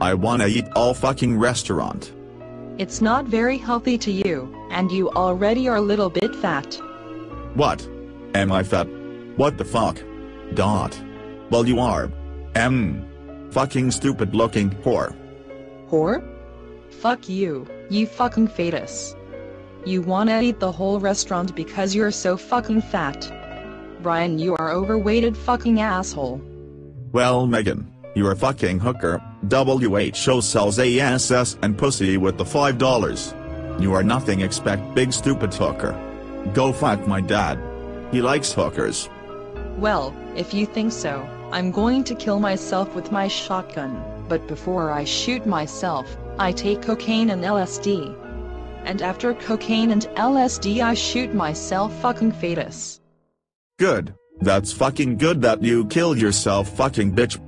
I wanna eat all fucking restaurant. It's not very healthy to you, and you already are a little bit fat. What? Am I fat? What the fuck? Dot. Well you are. Fucking stupid looking whore. Whore? Fuck you, you fucking fetus. You wanna eat the whole restaurant because you're so fucking fat. Brian, you are overweighted fucking asshole. Well Megan, you're a fucking hooker. WHO sells ass and pussy with the $5. You are nothing expect big stupid hooker. Go fuck my dad. He likes hookers. Well, if you think so, I'm going to kill myself with my shotgun, but before I shoot myself, I take cocaine and LSD. And after cocaine and LSD I shoot myself fucking fetus. Good, that's fucking good that you kill yourself fucking bitch.